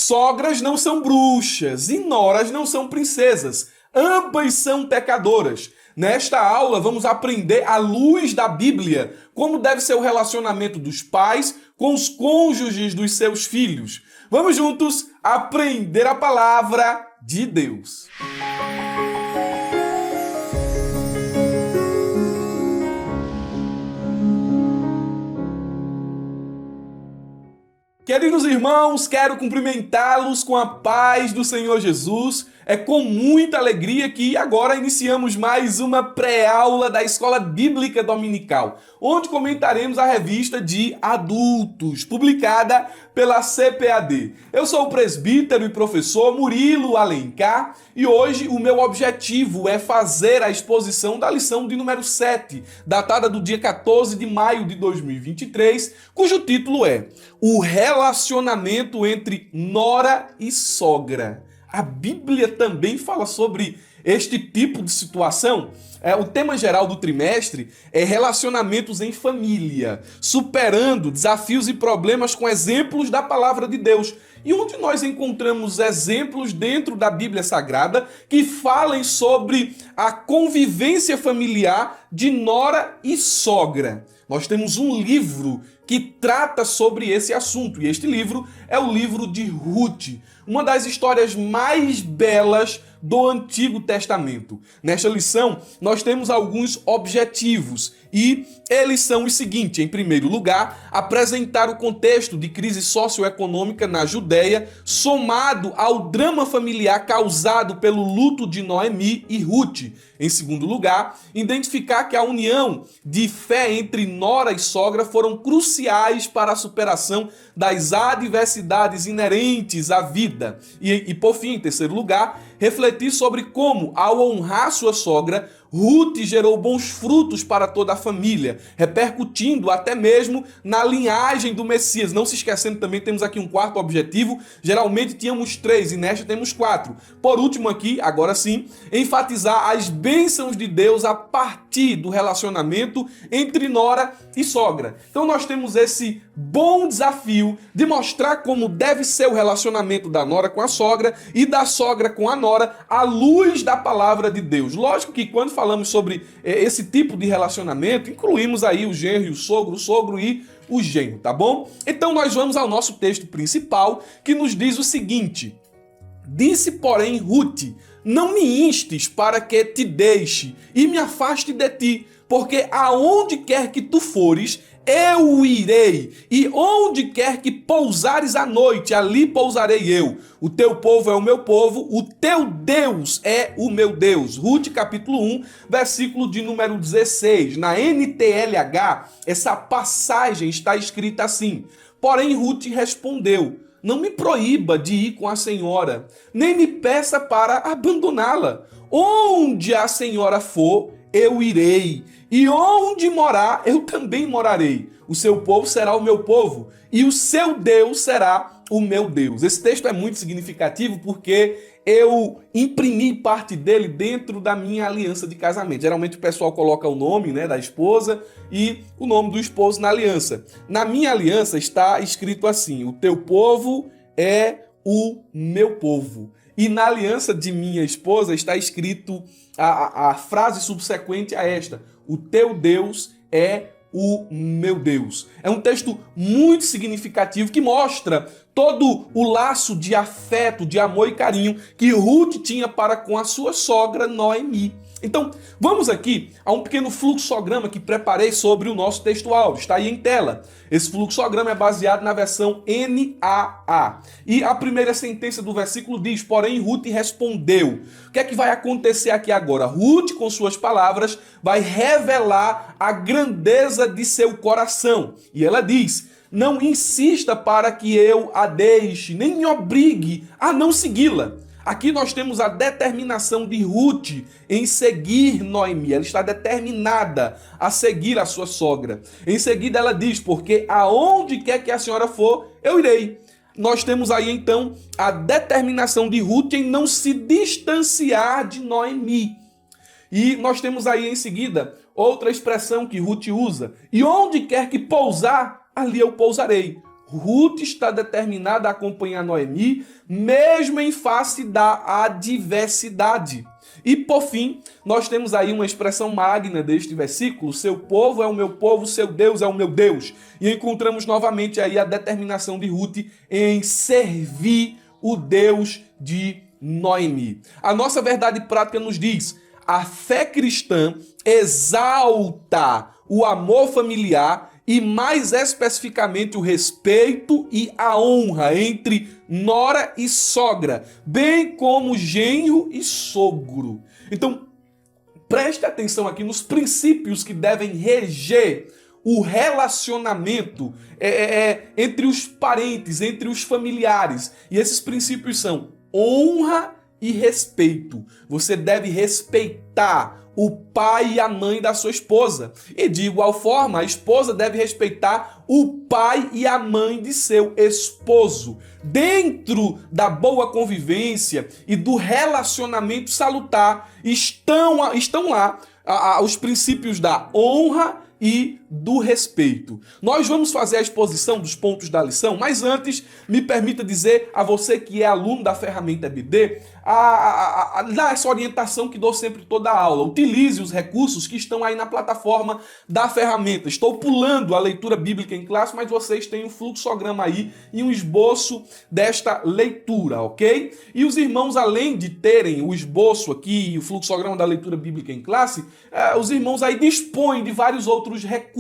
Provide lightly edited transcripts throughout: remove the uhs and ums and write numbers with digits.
Sogras não são bruxas e noras não são princesas. Ambas são pecadoras. Nesta aula, vamos aprender, à luz da Bíblia, como deve ser o relacionamento dos pais com os cônjuges dos seus filhos. Vamos juntos aprender a palavra de Deus. Queridos irmãos, quero cumprimentá-los com a paz do Senhor Jesus. É com muita alegria que agora iniciamos mais uma pré-aula da Escola Bíblica Dominical, onde comentaremos a revista de adultos, publicada pela CPAD. Eu sou o presbítero e professor Murilo Alencar e hoje o meu objetivo é fazer a exposição da lição de número 7, datada do dia 14 de maio de 2023, cujo título é O Relacionamento entre Nora e Sogra. A Bíblia também fala sobre este tipo de situação. O tema geral do trimestre é relacionamentos em família, superando desafios e problemas com exemplos da palavra de Deus. E onde nós encontramos exemplos dentro da Bíblia Sagrada que falem sobre a convivência familiar de nora e sogra. Nós temos um livro que trata sobre esse assunto, e este livro é o livro de Ruth, uma das histórias mais belas do Antigo Testamento. Nesta lição, nós temos alguns objetivos e eles são os seguintes. Em primeiro lugar, apresentar o contexto de crise socioeconômica na Judéia, somado ao drama familiar causado pelo luto de Noemi e Ruth. Em segundo lugar, identificar que a união de fé entre nora e sogra foram cruciais para a superação das adversidades inerentes à vida. E por fim, em terceiro lugar, refletir sobre como, ao honrar sua sogra, Ruth gerou bons frutos para toda a família, repercutindo até mesmo na linhagem do Messias. Não se esquecendo também, temos aqui um quarto objetivo. Geralmente tínhamos 3 e nesta temos 4. Por último aqui, agora sim, enfatizar as bênçãos de Deus a partir do relacionamento entre nora e sogra. Então nós temos esse bom desafio de mostrar como deve ser o relacionamento da nora com a sogra e da sogra com a nora à luz da palavra de Deus. Lógico que quando falamos sobre esse tipo de relacionamento, incluímos aí o genro e o sogro e o genro, tá bom? Então nós vamos ao nosso texto principal, que nos diz o seguinte: Disse, porém, Ruth, não me instes para que te deixe e me afaste de ti, porque aonde quer que tu fores, eu irei, e onde quer que pousares à noite, ali pousarei eu. O teu povo é o meu povo, o teu Deus é o meu Deus. Ruth, capítulo 1, versículo de número 16. Na NTLH, essa passagem está escrita assim: Porém, Ruth respondeu: Não me proíba de ir com a senhora, nem me peça para abandoná-la. Onde a senhora for, eu irei, e onde morar, eu também morarei. O seu povo será o meu povo, e o seu Deus será o meu Deus. Esse texto é muito significativo porque eu imprimi parte dele dentro da minha aliança de casamento. Geralmente o pessoal coloca o nome, da esposa e o nome do esposo na aliança. Na minha aliança está escrito assim: o teu povo é o meu povo. E na aliança de minha esposa está escrito a frase subsequente a esta: o teu Deus é o meu Deus. É um texto muito significativo que mostra todo o laço de afeto, de amor e carinho que Ruth tinha para com a sua sogra Noemi. Então, vamos aqui a um pequeno fluxograma que preparei sobre o nosso texto áudio. Está aí em tela. Esse fluxograma é baseado na versão NAA. E a primeira sentença do versículo diz: Porém, Ruth respondeu. O que é que vai acontecer aqui agora? Ruth, com suas palavras, vai revelar a grandeza de seu coração. E ela diz: Não insista para que eu a deixe, nem me obrigue a não segui-la. Aqui nós temos a determinação de Ruth em seguir Noemi. Ela está determinada a seguir a sua sogra. Em seguida ela diz: porque aonde quer que a senhora for, eu irei. Nós temos aí então a determinação de Ruth em não se distanciar de Noemi. E nós temos aí em seguida outra expressão que Ruth usa: e onde quer que pousar, ali eu pousarei. Ruth está determinada a acompanhar Noemi, mesmo em face da adversidade. E, por fim, nós temos aí uma expressão magna deste versículo: seu povo é o meu povo, seu Deus é o meu Deus. E encontramos novamente aí a determinação de Ruth em servir o Deus de Noemi. A nossa verdade prática nos diz: a fé cristã exalta o amor familiar e, mais especificamente, o respeito e a honra entre nora e sogra, bem como genro e sogro. Então, preste atenção aqui nos princípios que devem reger o relacionamento entre os parentes, entre os familiares. E esses princípios são honra e respeito. Você deve respeitar o pai e a mãe da sua esposa. E de igual forma, a esposa deve respeitar o pai e a mãe de seu esposo. Dentro da boa convivência e do relacionamento salutar, estão lá os princípios da honra e do respeito. Nós vamos fazer a exposição dos pontos da lição, mas antes, me permita dizer a você que é aluno da ferramenta EBD, dar essa orientação que dou sempre toda a aula. Utilize os recursos que estão aí na plataforma da ferramenta. Estou pulando a leitura bíblica em classe, mas vocês têm um fluxograma aí e um esboço desta leitura, ok? E os irmãos, além de terem o esboço aqui e o fluxograma da leitura bíblica em classe, os irmãos aí dispõem de vários outros recursos.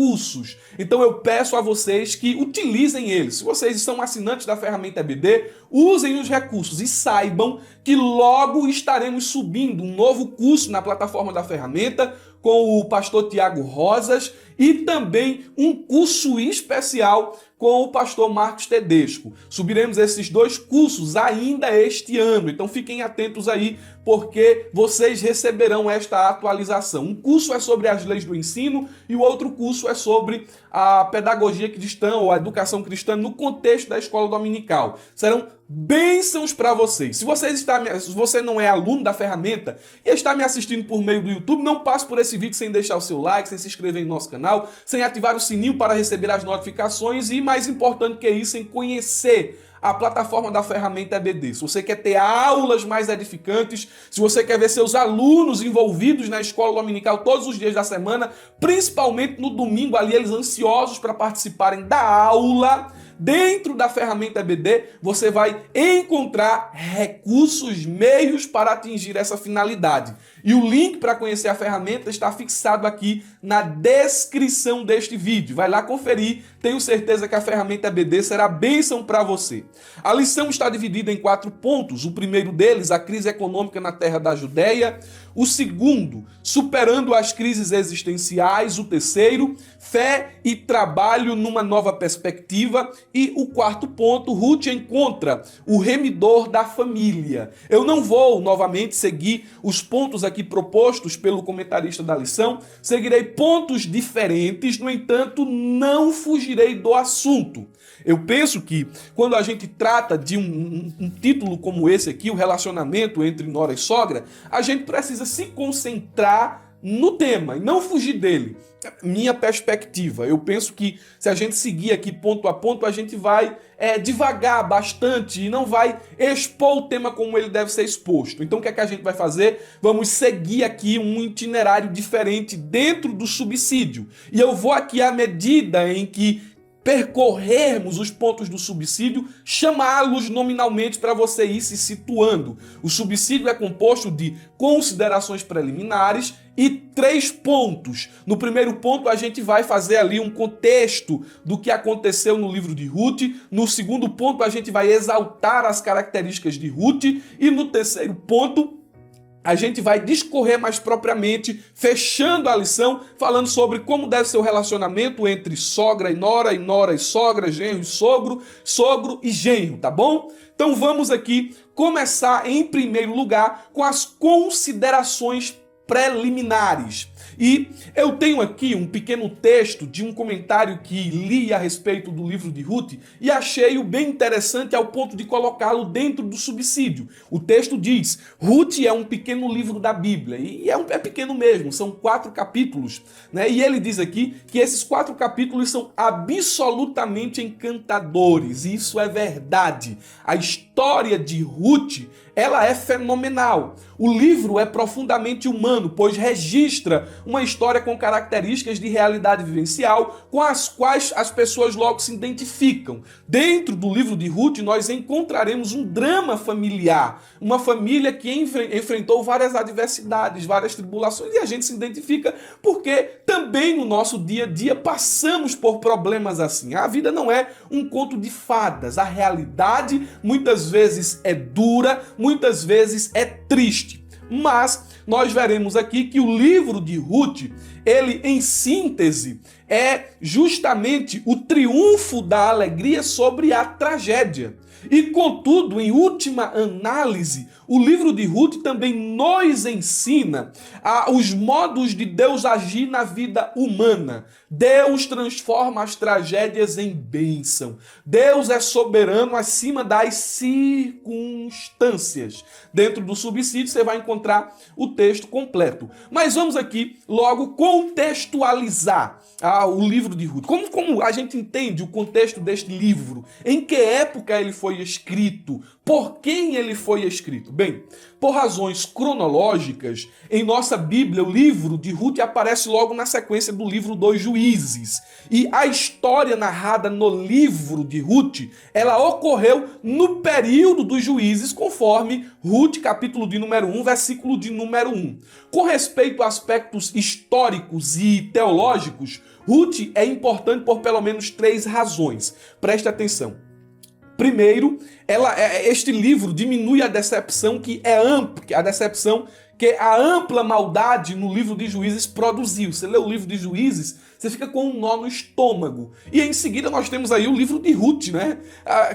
Então eu peço a vocês que utilizem eles. Se vocês são assinantes da ferramenta EBD, usem os recursos e saibam que logo estaremos subindo um novo curso na plataforma da ferramenta com o pastor Tiago Rosas e também um curso especial com o pastor Marcos Tedesco. Subiremos esses dois cursos ainda este ano, então fiquem atentos aí, porque vocês receberão esta atualização. Um curso é sobre as leis do ensino e o outro curso é sobre a pedagogia cristã ou a educação cristã no contexto da escola dominical. Serão bênçãos para vocês. Se você não é aluno da ferramenta e está me assistindo por meio do YouTube, não passe por esse vídeo sem deixar o seu like, sem se inscrever em nosso canal, sem ativar o sininho para receber as notificações e, mais importante que isso, sem conhecer a plataforma da ferramenta EBD. Se você quer ter aulas mais edificantes, se você quer ver seus alunos envolvidos na escola dominical todos os dias da semana, principalmente no domingo, ali eles ansiosos para participarem da aula, dentro da ferramenta EBD, você vai encontrar recursos, meios para atingir essa finalidade. E o link para conhecer a ferramenta está fixado aqui na descrição deste vídeo. Vai lá conferir, tenho certeza que a ferramenta EBD será bênção para você. A lição está dividida em 4 pontos. O primeiro deles, a crise econômica na terra da Judéia. O segundo, superando as crises existenciais. O terceiro, fé e trabalho numa nova perspectiva. E o quarto ponto, Ruth encontra o remidor da família. Eu não vou novamente seguir os pontos aqui propostos pelo comentarista da lição, seguirei pontos diferentes, no entanto, não fugirei do assunto. Eu penso que quando a gente trata de um título como esse aqui, o relacionamento entre nora e sogra, a gente precisa se concentrar no tema e não fugir dele. Minha perspectiva, eu penso que se a gente seguir aqui ponto a ponto, a gente vai devagar bastante e não vai expor o tema como ele deve ser exposto. Então o que é que a gente vai fazer? Vamos seguir aqui um itinerário diferente dentro do subsídio. E eu vou aqui, à medida em que percorrermos os pontos do subsídio, chamá-los nominalmente para você ir se situando. O subsídio é composto de considerações preliminares e 3 pontos. No primeiro ponto, a gente vai fazer ali um contexto do que aconteceu no livro de Ruth. No segundo ponto, a gente vai exaltar as características de Ruth. E no terceiro ponto, a gente vai discorrer mais propriamente, fechando a lição, falando sobre como deve ser o relacionamento entre sogra e nora e sogra, genro e sogro, sogro e genro, tá bom? Então vamos aqui começar, em primeiro lugar, com as considerações preliminares. E eu tenho aqui um pequeno texto de um comentário que li a respeito do livro de Ruth e achei-o bem interessante ao ponto de colocá-lo dentro do subsídio. O texto diz: Ruth é um pequeno livro da Bíblia, e é pequeno mesmo, são 4 capítulos, né? E ele diz aqui que esses 4 capítulos são absolutamente encantadores, e isso é verdade. A história de Ruth, ela é fenomenal. O livro é profundamente humano, pois registra uma história com características de realidade vivencial com as quais as pessoas logo se identificam. Dentro do livro de Ruth, nós encontraremos um drama familiar, uma família que enfrentou várias adversidades, várias tribulações, e a gente se identifica porque também no nosso dia a dia passamos por problemas assim. A vida não é um conto de fadas, a realidade muitas vezes é dura, muitas vezes é triste. Mas nós veremos aqui que o livro de Ruth, ele em síntese, é justamente o triunfo da alegria sobre a tragédia. E contudo, em última análise, o livro de Ruth também nos ensina os modos de Deus agir na vida humana. Deus transforma as tragédias em bênção. Deus é soberano acima das circunstâncias. Dentro do subsídio você vai encontrar o texto completo. Mas vamos aqui logo contextualizar o livro de Ruth. Como a gente entende o contexto deste livro? Em que época ele foi escrito? Por quem ele foi escrito? Bem, por razões cronológicas, em nossa Bíblia, o livro de Ruth aparece logo na sequência do livro dos Juízes. E a história narrada no livro de Ruth, ela ocorreu no período dos Juízes, conforme Ruth, capítulo de número 1, versículo de número 1. Com respeito a aspectos históricos e teológicos, Ruth é importante por pelo menos 3 razões. Preste atenção. Primeiro, este livro diminui a decepção que é ampla, que a ampla maldade no livro de Juízes produziu. Você lê o livro de Juízes, você fica com um nó no estômago. E em seguida nós temos aí o livro de Ruth, né?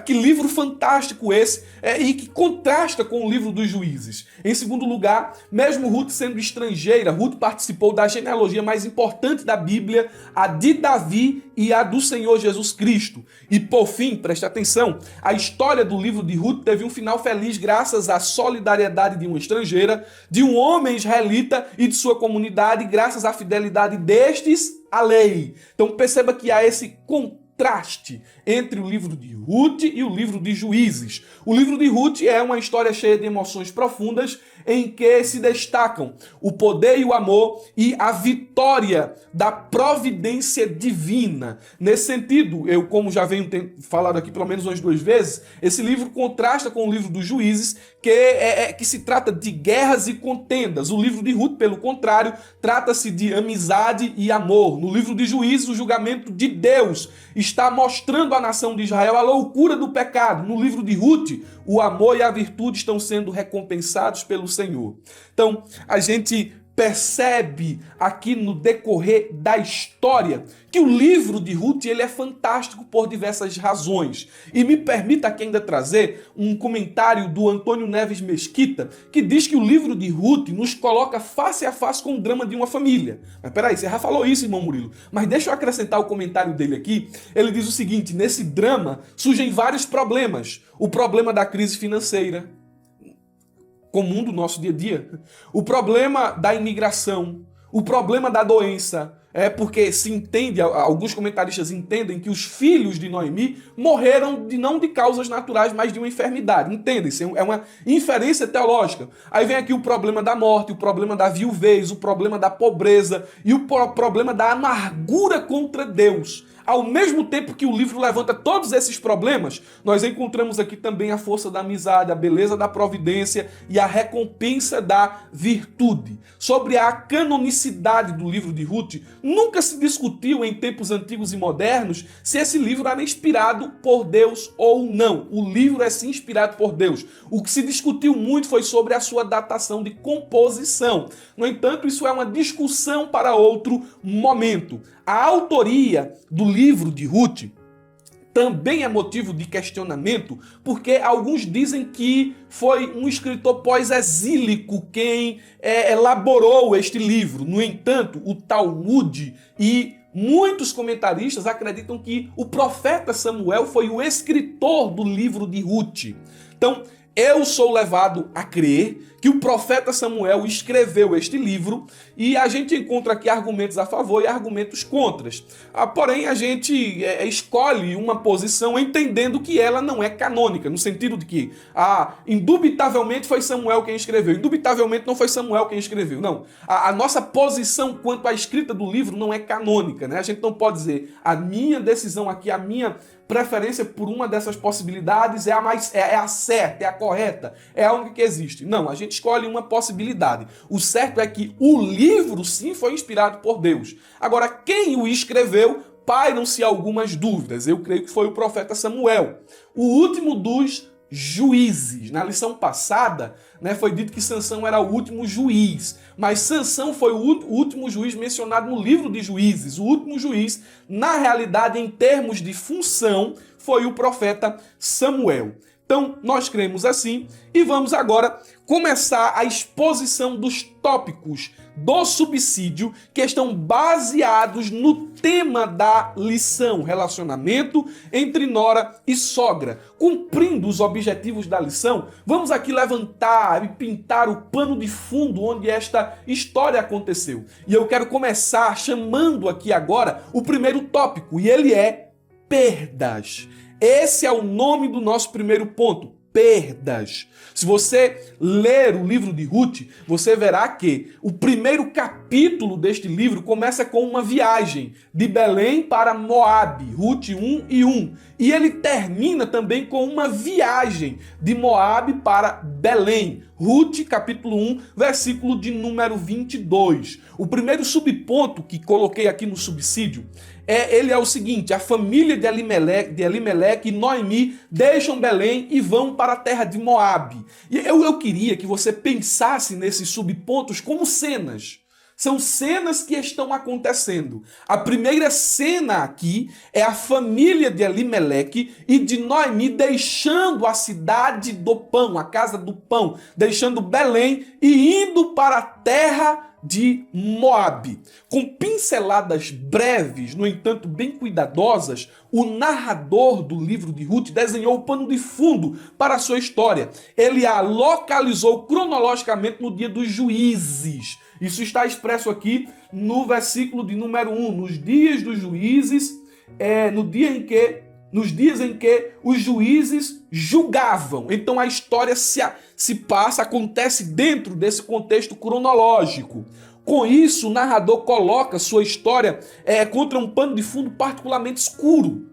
Que livro fantástico esse, e que contrasta com o livro dos Juízes. Em segundo lugar, mesmo Ruth sendo estrangeira, Ruth participou da genealogia mais importante da Bíblia, a de Davi e a do Senhor Jesus Cristo. E por fim, preste atenção, a história do livro de Ruth teve um final feliz graças à solidariedade de uma estrangeira, de um homem israelita e de sua comunidade, graças à fidelidade destes à lei. Então perceba que há esse contraste entre o livro de Ruth e o livro de Juízes. O livro de Ruth é uma história cheia de emoções profundas em que se destacam o poder e o amor e a vitória da providência divina. Nesse sentido, eu, como já venho falado aqui pelo menos umas 2 vezes, esse livro contrasta com o livro dos Juízes, que se trata de guerras e contendas. O livro de Ruth, pelo contrário, trata-se de amizade e amor. No livro de Juízes, o julgamento de Deus está mostrando à nação de Israel a loucura do pecado. No livro de Ruth, o amor e a virtude estão sendo recompensados pelo Senhor. Então, a gente percebe aqui no decorrer da história que o livro de Ruth ele é fantástico por diversas razões. E me permita aqui ainda trazer um comentário do Antônio Neves Mesquita, que diz que o livro de Ruth nos coloca face a face com o drama de uma família. Mas peraí, você já falou isso, irmão Murilo. Mas deixa eu acrescentar o comentário dele aqui. Ele diz o seguinte: nesse drama surgem vários problemas. O problema da crise financeira, comum do nosso dia a dia. O problema da imigração, o problema da doença, porque se entende, alguns comentaristas entendem que os filhos de Noemi morreram não de causas naturais, mas de uma enfermidade. Entendem-se? É uma inferência teológica. Aí vem aqui o problema da morte, o problema da viuvez, o problema da pobreza e o problema da amargura contra Deus. Ao mesmo tempo que o livro levanta todos esses problemas, nós encontramos aqui também a força da amizade, a beleza da providência e a recompensa da virtude. Sobre a canonicidade do livro de Ruth, nunca se discutiu em tempos antigos e modernos se esse livro era inspirado por Deus ou não. O livro é sim inspirado por Deus. O que se discutiu muito foi sobre a sua datação de composição. No entanto, isso é uma discussão para outro momento. A autoria do livro de Ruth também é motivo de questionamento, porque alguns dizem que foi um escritor pós-exílico quem elaborou este livro. No entanto, o Talmud e muitos comentaristas acreditam que o profeta Samuel foi o escritor do livro de Ruth. Então, eu sou levado a crer que o profeta Samuel escreveu este livro e a gente encontra aqui argumentos a favor e argumentos contras. Porém, a gente escolhe uma posição entendendo que ela não é canônica, no sentido de que, indubitavelmente foi Samuel quem escreveu, indubitavelmente não foi Samuel quem escreveu. Não, a nossa posição quanto à escrita do livro não é canônica, né? A gente não pode dizer, a minha decisão aqui, a minha preferência por uma dessas possibilidades é a certa, é a correta, é a única que existe. Não, a gente escolhe uma possibilidade. O certo é que o livro, sim, foi inspirado por Deus. Agora, quem o escreveu, pairam-se algumas dúvidas. Eu creio que foi o profeta Samuel, o último dos juízes. Na lição passada, foi dito que Sansão era o último juiz, mas Sansão foi o último juiz mencionado no livro de Juízes. O último juiz, na realidade, em termos de função, foi o profeta Samuel. Então, nós cremos assim e vamos agora começar a exposição dos tópicos do subsídio que estão baseados no tema da lição, relacionamento entre nora e sogra. Cumprindo os objetivos da lição, vamos aqui levantar e pintar o pano de fundo onde esta história aconteceu. E eu quero começar chamando aqui agora o primeiro tópico, e ele é perdas. Esse é o nome do nosso primeiro ponto, perdas. Se você ler o livro de Ruth, você verá que o primeiro capítulo deste livro começa com uma viagem de Belém para Moabe, Ruth 1 e 1. E ele termina também com uma viagem de Moabe para Belém, Ruth capítulo 1, versículo de número 22. O primeiro subponto que coloquei aqui no subsídio ele é o seguinte: a família de Elimeleque e Noemi deixam Belém e vão para a terra de Moabe. E eu queria que você pensasse nesses subpontos como cenas. São cenas que estão acontecendo. A primeira cena aqui é a família de Elimeleque e de Noemi deixando a cidade do pão, a casa do pão, deixando Belém e indo para a terra de Moabe. Com pinceladas breves, no entanto bem cuidadosas, o narrador do livro de Ruth desenhou o pano de fundo para a sua história. Ele a localizou cronologicamente no dia dos juízes. Isso está expresso aqui no versículo de número 1. Nos dias dos juízes, nos dias em que os juízes julgavam. Então a história acontece dentro desse contexto cronológico. Com isso, o narrador coloca sua história contra um pano de fundo particularmente escuro.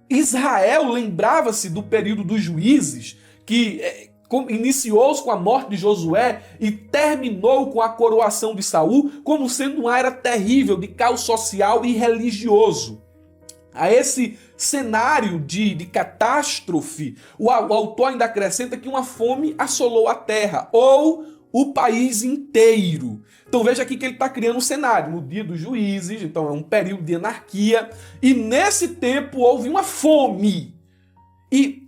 Israel lembrava-se do período dos juízes, que iniciou-se com a morte de Josué e terminou com a coroação de Saul, como sendo uma era terrível de caos social e religioso. A esse cenário de catástrofe, o autor ainda acrescenta que uma fome assolou a terra, ou o país inteiro. Então veja aqui que ele está criando um cenário no dia dos juízes, então é um período de anarquia, e nesse tempo houve uma fome. E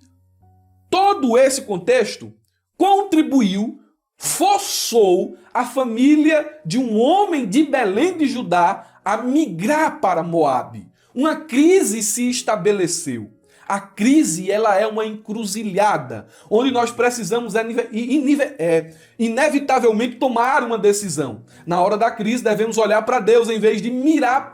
todo esse contexto contribuiu, forçou a família de um homem de Belém de Judá a migrar para Moabe. Uma crise se estabeleceu. A crise, ela é uma encruzilhada, onde nós precisamos inevitavelmente tomar uma decisão. Na hora da crise, devemos olhar para Deus em vez de mirar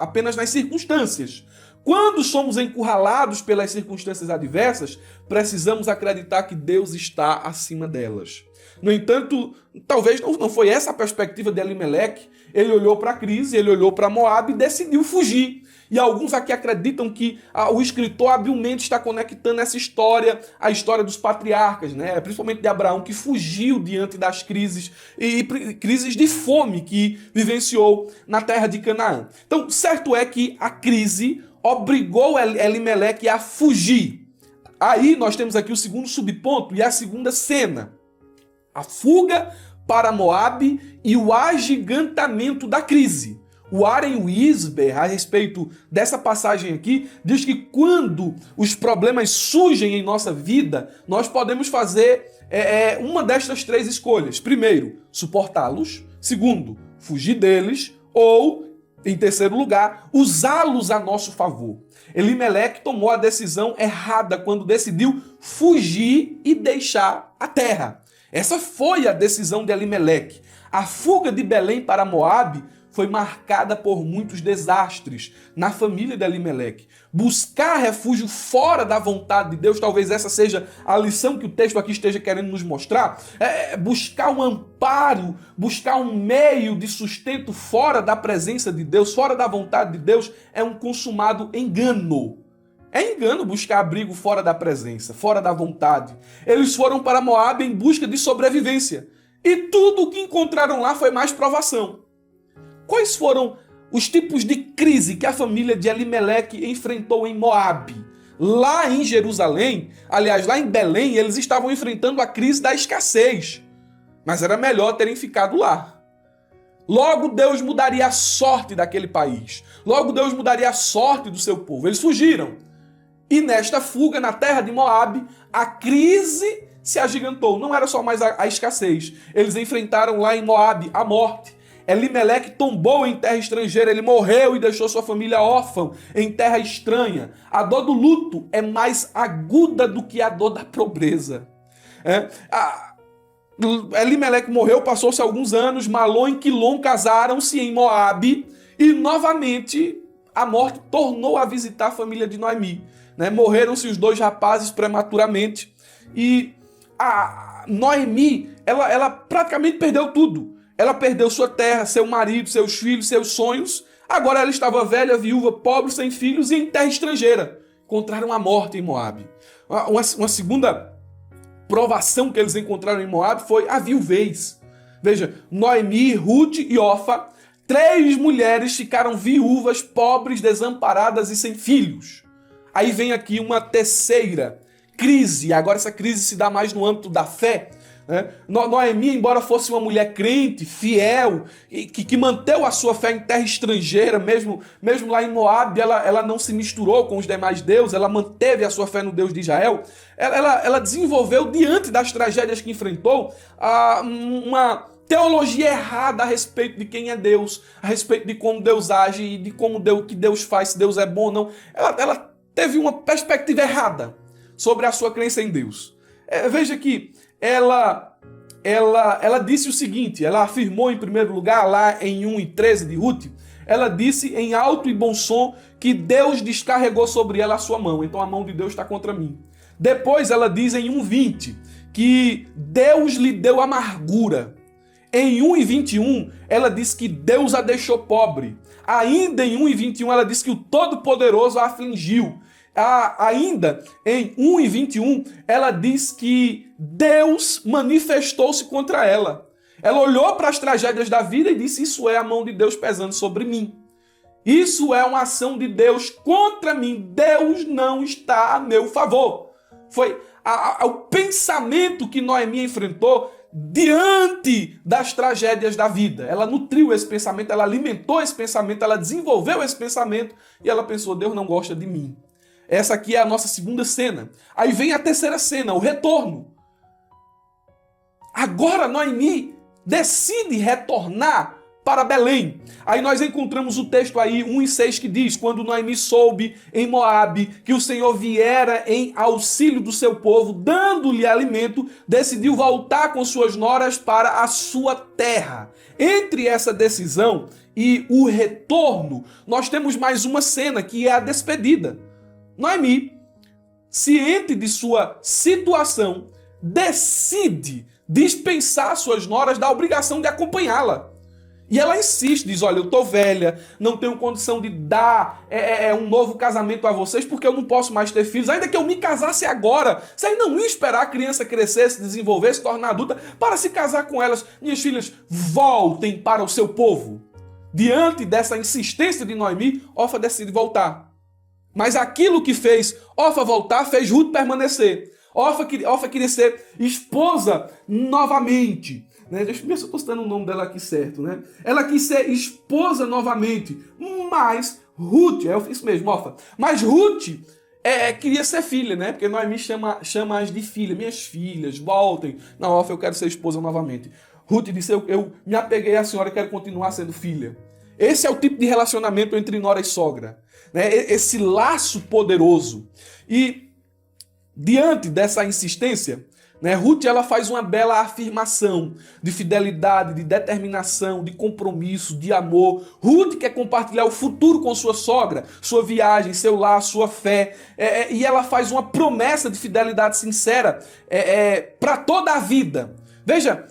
apenas nas circunstâncias. Quando somos encurralados pelas circunstâncias adversas, precisamos acreditar que Deus está acima delas. No entanto, talvez não foi essa a perspectiva de Elimeleque. Ele olhou para a crise, ele olhou para Moabe e decidiu fugir. E alguns aqui acreditam que o escritor habilmente está conectando essa história à história dos patriarcas, né? Principalmente de Abraão, que fugiu diante das crises e crises de fome que vivenciou na terra de Canaã. Então, certo é que a crise obrigou Elimeleque a fugir. Aí nós temos aqui o segundo subponto e a segunda cena. A fuga para Moabe e o agigantamento da crise. O Warren Wiersbe, a respeito dessa passagem aqui, diz que quando os problemas surgem em nossa vida, nós podemos fazer uma destas três escolhas. Primeiro, suportá-los. Segundo, fugir deles. Ou, em terceiro lugar, usá-los a nosso favor. Elimeleque tomou a decisão errada quando decidiu fugir e deixar a terra. Essa foi a decisão de Elimeleque. A fuga de Belém para Moabe foi marcada por muitos desastres na família de Elimeleque. Buscar refúgio fora da vontade de Deus, talvez essa seja a lição que o texto aqui esteja querendo nos mostrar. Buscar um amparo, buscar um meio de sustento fora da presença de Deus, fora da vontade de Deus, é um consumado engano. É engano buscar abrigo fora da presença, fora da vontade. Eles foram para Moabe em busca de sobrevivência. E tudo o que encontraram lá foi mais provação. Quais foram os tipos de crise que a família de Elimeleque enfrentou em Moabe? Lá em Jerusalém, aliás, lá em Belém, eles estavam enfrentando a crise da escassez. Mas era melhor terem ficado lá. Logo Deus mudaria a sorte daquele país. Logo Deus mudaria a sorte do seu povo. Eles fugiram. E nesta fuga, na terra de Moabe, a crise se agigantou. Não era só mais a escassez. Eles enfrentaram lá em Moabe a morte. Elimeleque tombou em terra estrangeira, ele morreu e deixou sua família órfã em terra estranha. A dor do luto é mais aguda do que a dor da pobreza. Elimeleque morreu, passou-se alguns anos, Malom e Quilom casaram-se em Moabe e novamente a morte tornou a visitar a família de Noemi. Morreram-se os dois rapazes prematuramente e a Noemi, ela praticamente perdeu tudo. Ela perdeu sua terra, seu marido, seus filhos, seus sonhos. Agora ela estava velha, viúva, pobre, sem filhos e em terra estrangeira. Encontraram a morte em Moabe. Uma segunda provação que eles encontraram em Moabe foi a viuvez. Veja, Noemi, Ruth e Orfa, 3 mulheres ficaram viúvas, pobres, desamparadas e sem filhos. Aí vem aqui uma terceira crise. Agora essa crise se dá mais no âmbito da fé. Noemi, embora fosse uma mulher crente, fiel, que manteve a sua fé em terra estrangeira, mesmo lá em Moabe, ela não se misturou com os demais deuses, ela manteve a sua fé no Deus de Israel, ela desenvolveu, diante das tragédias que enfrentou, uma teologia errada a respeito de quem é Deus, a respeito de como Deus age e de como que Deus faz, se Deus é bom ou não. Ela teve uma perspectiva errada sobre a sua crença em Deus. Veja que ela disse o seguinte, ela afirmou em primeiro lugar, lá em 1:13 de Ruth, ela disse em alto e bom som que Deus descarregou sobre ela a sua mão, então a mão de Deus está contra mim. Depois ela diz em 1:20 que Deus lhe deu amargura. Em 1:21 ela diz que Deus a deixou pobre. Ainda em 1:21 ela diz que o Todo-Poderoso a afligiu. Ainda em 1:21, ela diz que Deus manifestou-se contra ela. Ela olhou para as tragédias da vida e disse: isso é a mão de Deus pesando sobre mim. Isso é uma ação de Deus contra mim. Deus não está a meu favor. Foi o pensamento que Noemi enfrentou diante das tragédias da vida. Ela nutriu esse pensamento, ela alimentou esse pensamento, ela desenvolveu esse pensamento e ela pensou: Deus não gosta de mim. Essa aqui é a nossa segunda cena. Aí vem a terceira cena, o retorno. Agora Noemi decide retornar para Belém. Aí nós encontramos o texto aí, 1:6, que diz: quando Noemi soube em Moabe que o Senhor viera em auxílio do seu povo, dando-lhe alimento, decidiu voltar com suas noras para a sua terra. Entre essa decisão e o retorno, nós temos mais uma cena, que é a despedida. Noemi, ciente de sua situação, decide dispensar suas noras da obrigação de acompanhá-la. E ela insiste, diz: olha, eu tô velha, não tenho condição de dar um novo casamento a vocês, porque eu não posso mais ter filhos. Ainda que eu me casasse agora, vocês não iam esperar a criança crescer, se desenvolver, se tornar adulta, para se casar com elas. Minhas filhas, voltem para o seu povo. Diante dessa insistência de Noemi, Orfa decide voltar. Mas aquilo que fez Orfa voltar, fez Ruth permanecer. Orfa queria ser esposa novamente. né? Deixa eu ver se eu estou citando o nome dela aqui certo, né? Ela quis ser esposa novamente, mas Ruth, isso mesmo, Orfa, mas Ruth queria ser filha, né? Porque Noemi chama as de filha, minhas filhas, voltem. Não, Orfa, eu quero ser esposa novamente. Ruth disse, eu me apeguei à senhora e quero continuar sendo filha. Esse é o tipo de relacionamento entre nora e sogra, né? Esse laço poderoso. E diante dessa insistência, né, Ruth ela faz uma bela afirmação de fidelidade, de determinação, de compromisso, de amor. Ruth quer compartilhar o futuro com sua sogra, sua viagem, seu lar, sua fé. E ela faz uma promessa de fidelidade sincera para toda a vida. Veja,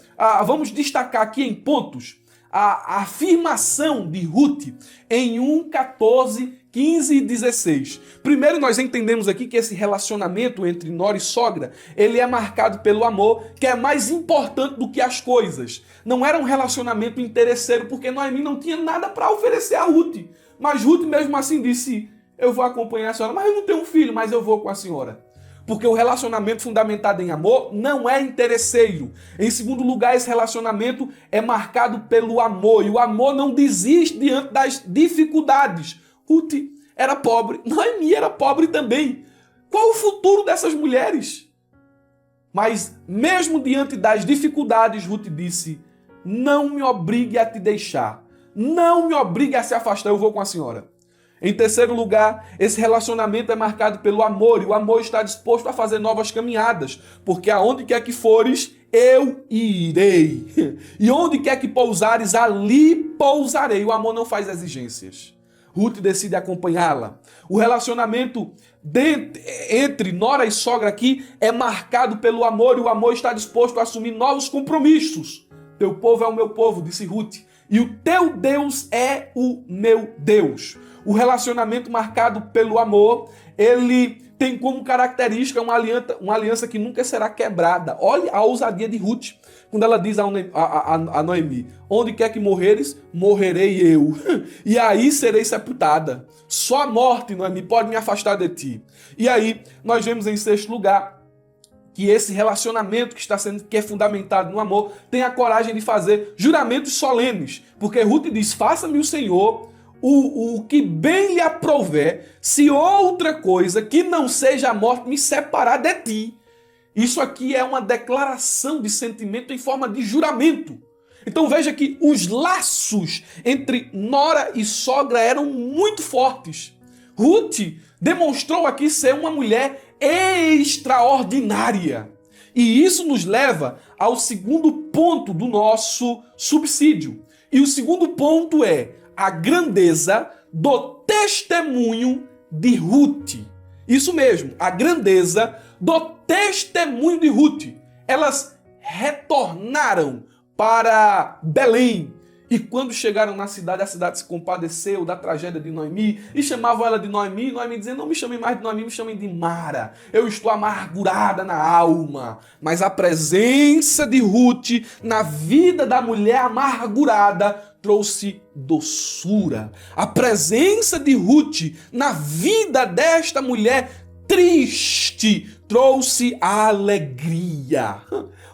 vamos destacar aqui em pontos a afirmação de Ruth em 1:14, 15 e 16. Primeiro, nós entendemos aqui que esse relacionamento entre nora e sogra, ele é marcado pelo amor, que é mais importante do que as coisas. Não era um relacionamento interesseiro, porque Noemi não tinha nada para oferecer a Ruth. Mas Ruth mesmo assim disse, eu vou acompanhar a senhora, mas eu não tenho um filho, mas eu vou com a senhora. Porque o relacionamento fundamentado em amor não é interesseiro. Em segundo lugar, esse relacionamento é marcado pelo amor. E o amor não desiste diante das dificuldades. Ruth era pobre, Noemi era pobre também. Qual o futuro dessas mulheres? Mas mesmo diante das dificuldades, Ruth disse, não me obrigue a te deixar. Não me obrigue a se afastar, eu vou com a senhora. Em terceiro lugar, esse relacionamento é marcado pelo amor, e o amor está disposto a fazer novas caminhadas, porque aonde quer que fores, eu irei. E onde quer que pousares, ali pousarei. O amor não faz exigências. Ruth decide acompanhá-la. O relacionamento entre nora e sogra aqui é marcado pelo amor, e o amor está disposto a assumir novos compromissos. Teu povo é o meu povo, disse Ruth, e o teu Deus é o meu Deus. O relacionamento marcado pelo amor, ele tem como característica uma aliança que nunca será quebrada. Olha a ousadia de Ruth, quando ela diz a Noemi, onde quer que morreres, morrerei eu. E aí serei sepultada. Só a morte, Noemi, pode me afastar de ti. E aí, nós vemos em sexto lugar, que esse relacionamento que é fundamentado no amor, tem a coragem de fazer juramentos solenes. Porque Ruth diz, faça-me o Senhor o que bem lhe aprouver, se outra coisa que não seja a morte me separar de ti. Isso aqui é uma declaração de sentimento em forma de juramento. Então veja que os laços entre nora e sogra eram muito fortes. Ruth demonstrou aqui ser uma mulher extraordinária. E isso nos leva ao segundo ponto do nosso subsídio. E o segundo ponto é a grandeza do testemunho de Ruth. Isso mesmo, a grandeza do testemunho de Ruth. Elas retornaram para Belém. E quando chegaram na cidade, a cidade se compadeceu da tragédia de Noemi e chamavam ela de Noemi. Noemi dizendo, não me chamem mais de Noemi, me chamem de Mara. Eu estou amargurada na alma. Mas a presença de Ruth na vida da mulher amargurada trouxe doçura. A presença de Ruth na vida desta mulher triste trouxe alegria.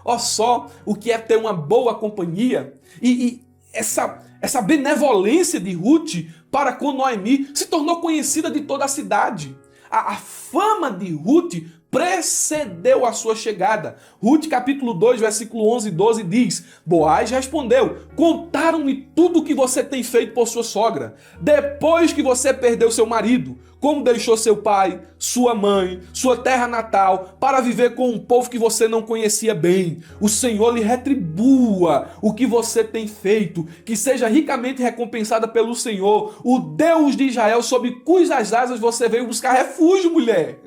Olha só o que é ter uma boa companhia. E essa benevolência de Ruth para com Noemi se tornou conhecida de toda a cidade. A fama de Ruth precedeu a sua chegada. Ruth capítulo 2, versículo 11 e 12 diz, Boaz respondeu, contaram-me tudo o que você tem feito por sua sogra, depois que você perdeu seu marido, como deixou seu pai, sua mãe, sua terra natal, para viver com um povo que você não conhecia bem. O Senhor lhe retribua o que você tem feito, que seja ricamente recompensada pelo Senhor, o Deus de Israel, sob cujas asas você veio buscar refúgio, mulher.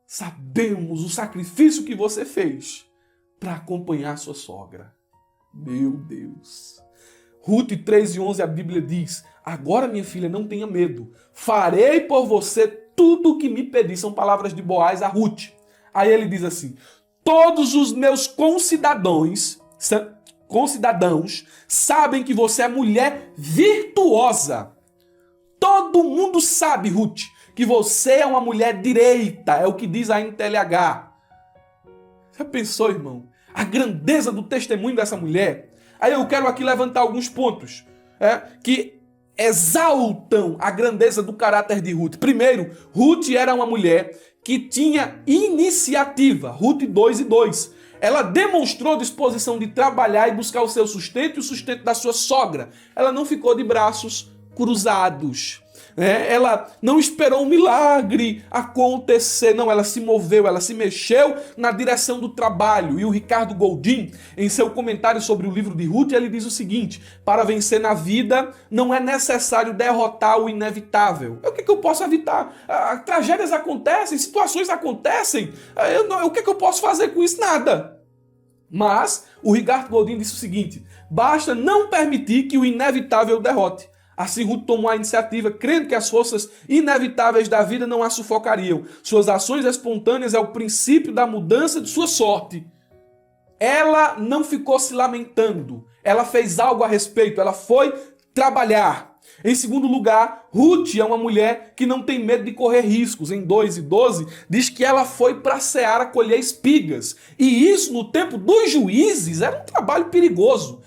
Sabemos o sacrifício que você fez para acompanhar sua sogra. Meu Deus. Ruth 3:11, a Bíblia diz, agora minha filha, não tenha medo, farei por você tudo o que me pedir. São palavras de Boaz a Ruth. Aí ele diz assim, todos os meus concidadãos sabem que você é mulher virtuosa. Todo mundo sabe, Ruth, que você é uma mulher direita, é o que diz a NTLH. Já pensou, irmão? a grandeza do testemunho dessa mulher, aí eu quero aqui levantar alguns pontos que exaltam a grandeza do caráter de Ruth. Primeiro, Ruth era uma mulher que tinha iniciativa. Ruth 2:2. Ela demonstrou disposição de trabalhar e buscar o seu sustento e o sustento da sua sogra. Ela não ficou de braços cruzados. Ela não esperou um milagre acontecer, não, ela se moveu, ela se mexeu na direção do trabalho. E o Ricardo Goldin, em seu comentário sobre o livro de Ruth, ele diz o seguinte: para vencer na vida não é necessário derrotar o inevitável. O que eu posso evitar? Tragédias acontecem, situações acontecem, o que eu posso fazer com isso? Nada. Mas o Ricardo Goldin disse o seguinte: basta não permitir que o inevitável derrote. Assim, Ruth tomou a iniciativa, crendo que as forças inevitáveis da vida não a sufocariam. Suas ações espontâneas é o princípio da mudança de sua sorte. Ela não ficou se lamentando. Ela fez algo a respeito. Ela foi trabalhar. Em segundo lugar, Ruth é uma mulher que não tem medo de correr riscos. Em 2:12, diz que ela foi para a seara colher espigas. E isso, no tempo dos juízes, era um trabalho perigoso.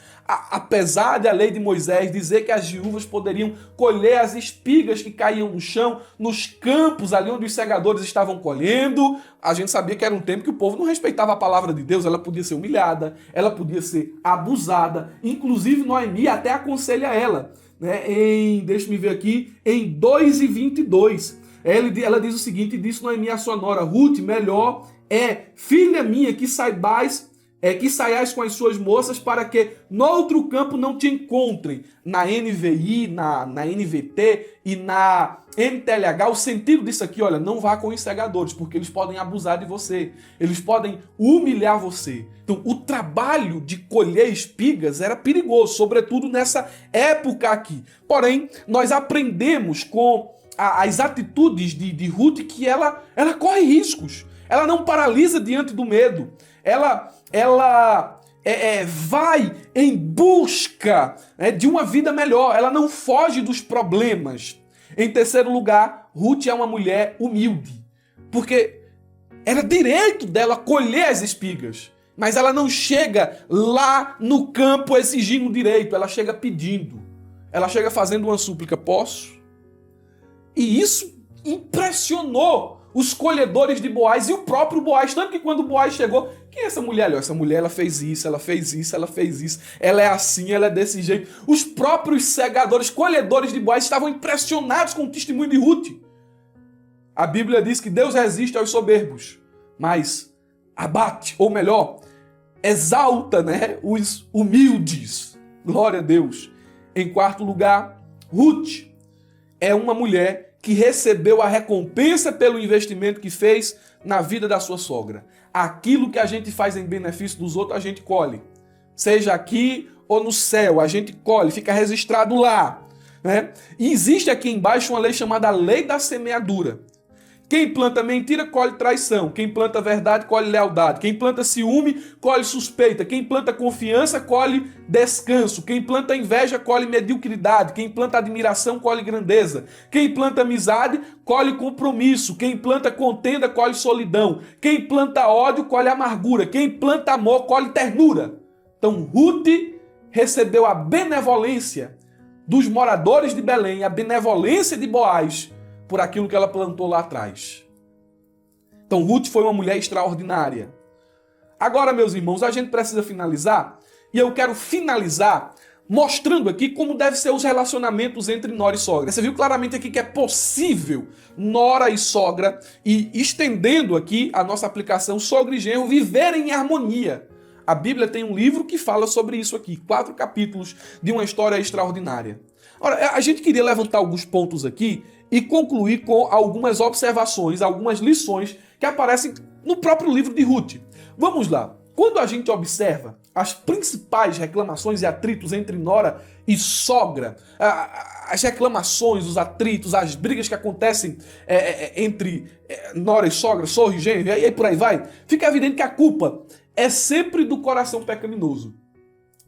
Apesar de a lei de Moisés dizer que as viúvas poderiam colher as espigas que caíam no chão, nos campos ali onde os segadores estavam colhendo, a gente sabia que era um tempo que o povo não respeitava a palavra de Deus. Ela podia ser humilhada, ela podia ser abusada. Inclusive, Noemi até aconselha ela, deixa-me ver aqui, em 2:22. Ela diz o seguinte: disse Noemi à sua nora: Ruth, melhor é, filha minha, que saiais com as suas moças para que no outro campo não te encontrem. Na NVI, na NVT e na NTLH, o sentido disso aqui, olha, não vá com os segadores, porque eles podem abusar de você, eles podem humilhar você. Então, o trabalho de colher espigas era perigoso, sobretudo nessa época aqui. Porém, nós aprendemos com as atitudes de Ruth que ela corre riscos, ela não paralisa diante do medo, ela vai em busca de uma vida melhor, ela não foge dos problemas. Em terceiro lugar, Ruth é uma mulher humilde, porque era direito dela colher as espigas, mas ela não chega lá no campo exigindo direito, ela chega pedindo, ela chega fazendo uma súplica: posso? E isso impressionou os colhedores de Boaz e o próprio Boaz, tanto que quando Boaz chegou: quem é essa mulher? Essa mulher, ela fez isso, ela fez isso, ela fez isso, ela é assim, ela é desse jeito. Os próprios segadores, colhedores de Boaz estavam impressionados com o testemunho de Ruth. A Bíblia diz que Deus resiste aos soberbos, mas abate, ou melhor, exalta, os humildes. Glória a Deus. Em quarto lugar, Ruth é uma mulher que recebeu a recompensa pelo investimento que fez na vida da sua sogra. Aquilo que a gente faz em benefício dos outros, a gente colhe. Seja aqui ou no céu, a gente colhe, fica registrado lá. E existe aqui embaixo uma lei chamada Lei da Semeadura. Quem planta mentira, colhe traição. Quem planta verdade, colhe lealdade. Quem planta ciúme, colhe suspeita. Quem planta confiança, colhe descanso. Quem planta inveja, colhe mediocridade. Quem planta admiração, colhe grandeza. Quem planta amizade, colhe compromisso. Quem planta contenda, colhe solidão. Quem planta ódio, colhe amargura. Quem planta amor, colhe ternura. Então, Ruth recebeu a benevolência dos moradores de Belém, a benevolência de Boaz, por aquilo que ela plantou lá atrás. Então, Ruth foi uma mulher extraordinária. Agora, meus irmãos, a gente precisa finalizar, e eu quero finalizar mostrando aqui como devem ser os relacionamentos entre nora e sogra. Você viu claramente aqui que é possível nora e sogra, e estendendo aqui a nossa aplicação, sogra e genro, viverem em harmonia. A Bíblia tem um livro que fala sobre isso aqui, 4 capítulos de uma história extraordinária. Ora, a gente queria levantar alguns pontos aqui e concluir com algumas observações, algumas lições que aparecem no próprio livro de Ruth. Vamos lá. Quando a gente observa as principais reclamações e atritos entre nora e sogra, as reclamações, os atritos, as brigas que acontecem entre nora e sogra, sogro e genro, e aí por aí vai, fica evidente que a culpa é sempre do coração pecaminoso.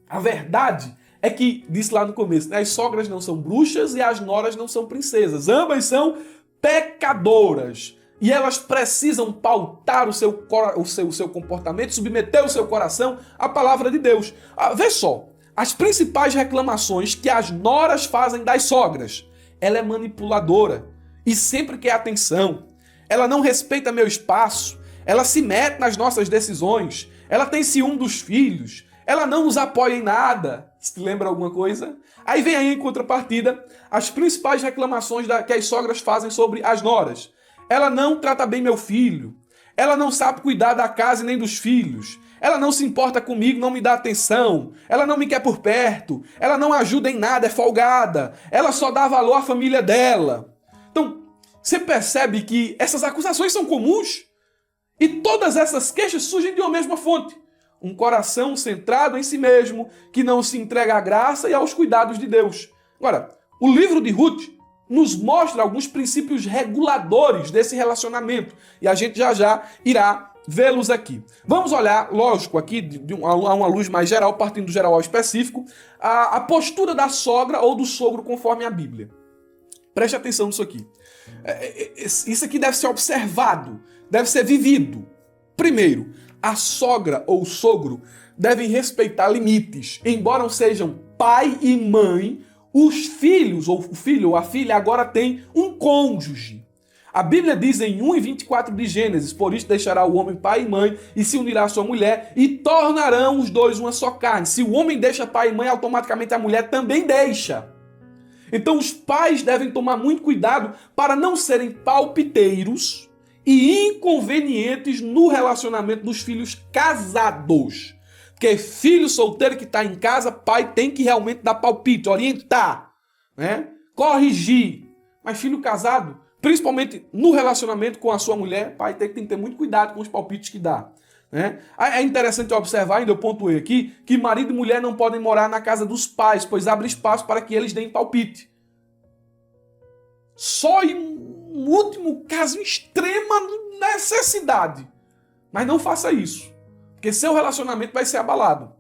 A verdade é que, disse lá no começo, as sogras não são bruxas e as noras não são princesas. Ambas são pecadoras. e elas precisam pautar o seu comportamento, submeter o seu coração à palavra de Deus. Vê só, as principais reclamações que as noras fazem das sogras: ela é manipuladora e sempre quer atenção, ela não respeita meu espaço, ela se mete nas nossas decisões, ela tem ciúme dos filhos, ela não nos apoia em nada. Se lembra alguma coisa? Aí vem aí em contrapartida as principais reclamações que as sogras fazem sobre as noras: ela não trata bem meu filho, ela não sabe cuidar da casa e nem dos filhos, ela não se importa comigo, não me dá atenção, ela não me quer por perto, ela não ajuda em nada, é folgada, ela só dá valor à família dela. Então, você percebe que essas acusações são comuns? E todas essas queixas surgem de uma mesma fonte: um coração centrado em si mesmo, que não se entrega à graça e aos cuidados de Deus. Agora, o livro de Ruth nos mostra alguns princípios reguladores desse relacionamento, e a gente já irá vê-los aqui. Vamos olhar, lógico, aqui a uma luz mais geral, partindo do geral ao específico, a postura da sogra ou do sogro conforme a Bíblia. Preste atenção nisso aqui. Isso aqui deve ser observado, deve ser vivido. Primeiro, a sogra ou o sogro devem respeitar limites. Embora sejam pai e mãe, os filhos, ou o filho ou a filha, agora tem um cônjuge. A Bíblia diz em 1:24 de Gênesis: por isso deixará o homem pai e mãe e se unirá à sua mulher e tornarão os dois uma só carne. Se o homem deixa pai e mãe, automaticamente a mulher também deixa. Então os pais devem tomar muito cuidado para não serem palpiteiros e inconvenientes no relacionamento dos filhos casados. Porque filho solteiro que está em casa, pai tem que realmente dar palpite, orientar, né? Corrigir. Mas filho casado, principalmente no relacionamento com a sua mulher, pai tem que ter muito cuidado com os palpites que dá, né? É interessante observar, ainda eu pontuei aqui, que marido e mulher não podem morar na casa dos pais, pois abre espaço para que eles deem palpite. Só em um último caso, extrema necessidade. Mas não faça isso, porque seu relacionamento vai ser abalado.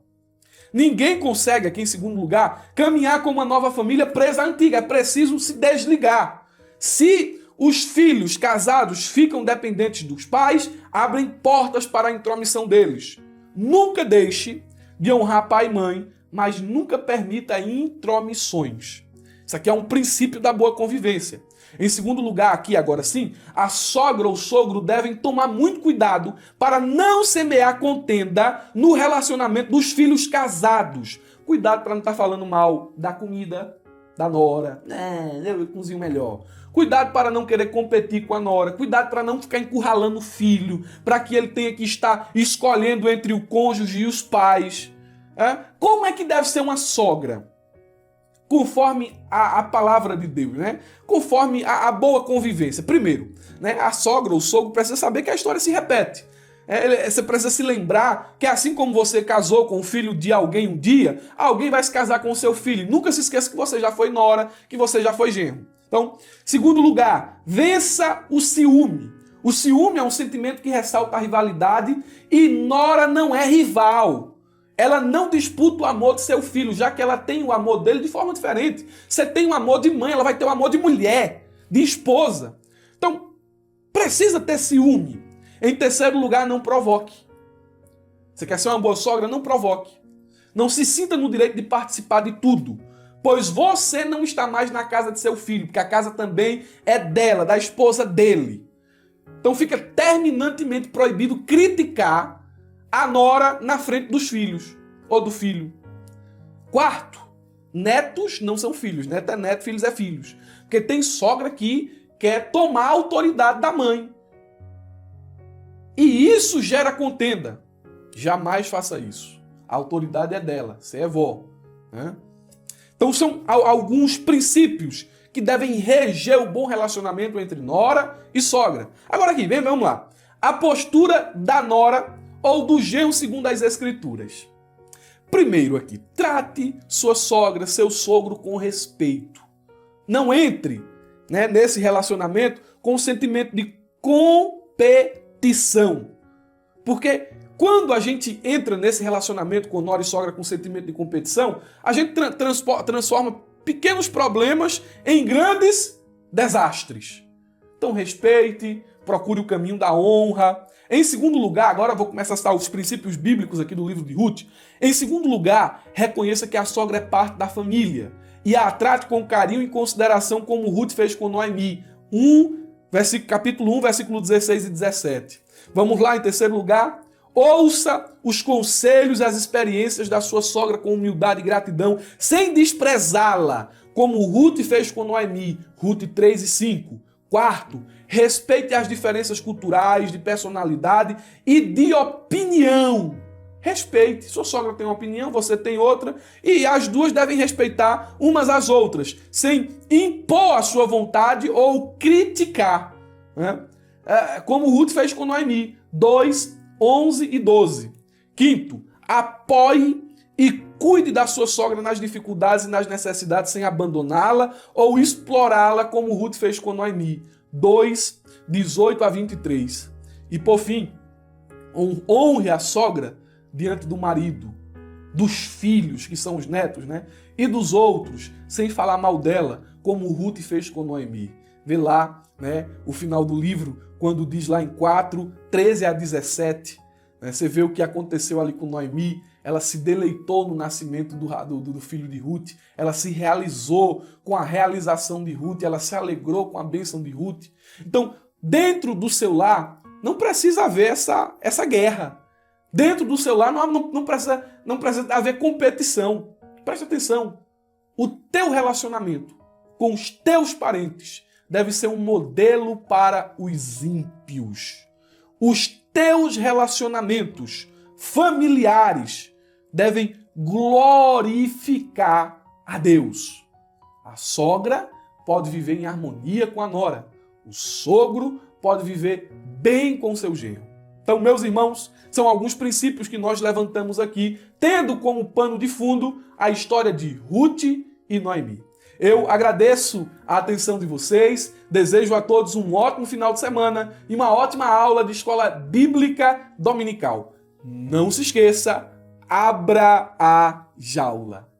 Ninguém consegue, aqui em segundo lugar, caminhar com uma nova família presa à antiga. É preciso se desligar. Se os filhos casados ficam dependentes dos pais, abrem portas para a intromissão deles. Nunca deixe de honrar pai e mãe, mas nunca permita intromissões. Isso aqui é um princípio da boa convivência. Em segundo lugar, aqui agora sim, a sogra ou sogro devem tomar muito cuidado para não semear contenda no relacionamento dos filhos casados. Cuidado para não estar falando mal da comida da nora. Eu cozinho melhor. Cuidado para não querer competir com a nora. Cuidado para não ficar encurralando o filho, para que ele tenha que estar escolhendo entre o cônjuge e os pais. Como é que deve ser uma sogra? Conforme a palavra de Deus, né? Conforme a boa convivência. Primeiro, né? A sogra ou o sogro precisa saber que a história se repete. Você precisa se lembrar que assim como você casou com o filho de alguém um dia, alguém vai se casar com o seu filho. Nunca se esqueça que você já foi nora, que você já foi genro. Então, segundo lugar, vença o ciúme. O ciúme é um sentimento que ressalta a rivalidade e nora não é rival. Ela não disputa o amor de seu filho, já que ela tem o amor dele de forma diferente. Você tem o amor de mãe, ela vai ter o amor de mulher, de esposa. Então, precisa ter ciúme. Em terceiro lugar, não provoque. Você quer ser uma boa sogra? Não provoque. Não se sinta no direito de participar de tudo, pois você não está mais na casa de seu filho, porque a casa também é dela, da esposa dele. Então fica terminantemente proibido criticar a nora na frente dos filhos, ou do filho. Quarto, netos não são filhos. Neto é neto, filhos é filhos. Porque tem sogra que quer tomar a autoridade da mãe. E isso gera contenda. Jamais faça isso. A autoridade é dela, você é vó, né? Então são alguns princípios que devem reger o bom relacionamento entre nora e sogra. Agora aqui, vamos lá. A postura da nora ou do genro segundo as Escrituras. Primeiro aqui, trate sua sogra, seu sogro com respeito. Não entre, né, nesse relacionamento com o sentimento de competição. Porque quando a gente entra nesse relacionamento com nora e sogra com sentimento de competição, a gente transforma pequenos problemas em grandes desastres. Então respeite, procure o caminho da honra. Em segundo lugar, agora eu vou começar a citar os princípios bíblicos aqui do livro de Ruth. Em segundo lugar, reconheça que a sogra é parte da família e a trate com carinho e consideração como Ruth fez com Noemi. Capítulo 1, versículo 16 e 17. Vamos lá, em terceiro lugar. Ouça os conselhos e as experiências da sua sogra com humildade e gratidão, sem desprezá-la, como Ruth fez com Noemi. Ruth 3 e 5. Quarto, respeite as diferenças culturais, de personalidade e de opinião. Respeite. Sua sogra tem uma opinião, você tem outra, e as duas devem respeitar umas às outras, sem impor a sua vontade ou criticar, né? Como Ruth fez com Noemi. 2, 11 e 12. Quinto, apoie e cuide da sua sogra nas dificuldades e nas necessidades sem abandoná-la ou explorá-la, como Ruth fez com Noemi. 2, 18 a 23. E por fim, honre a sogra diante do marido, dos filhos, que são os netos, né? E dos outros, sem falar mal dela, como Ruth fez com Noemi. Vê lá, né, o final do livro, quando diz lá em 4, 13 a 17, né, você vê o que aconteceu ali com Noemi. Ela se deleitou no nascimento do filho de Ruth, ela se realizou com a realização de Ruth, ela se alegrou com a bênção de Ruth. Então, dentro do seu lar, não precisa haver essa guerra. Dentro do seu lar não precisa haver competição. Preste atenção, o teu relacionamento com os teus parentes deve ser um modelo para os ímpios. Os teus relacionamentos familiares devem glorificar a Deus. A sogra pode viver em harmonia com a nora. O sogro pode viver bem com seu genro. Então, meus irmãos, são alguns princípios que nós levantamos aqui, tendo como pano de fundo a história de Ruth e Noemi. Eu agradeço a atenção de vocês, desejo a todos um ótimo final de semana e uma ótima aula de escola bíblica dominical. Não se esqueça, abra a jaula.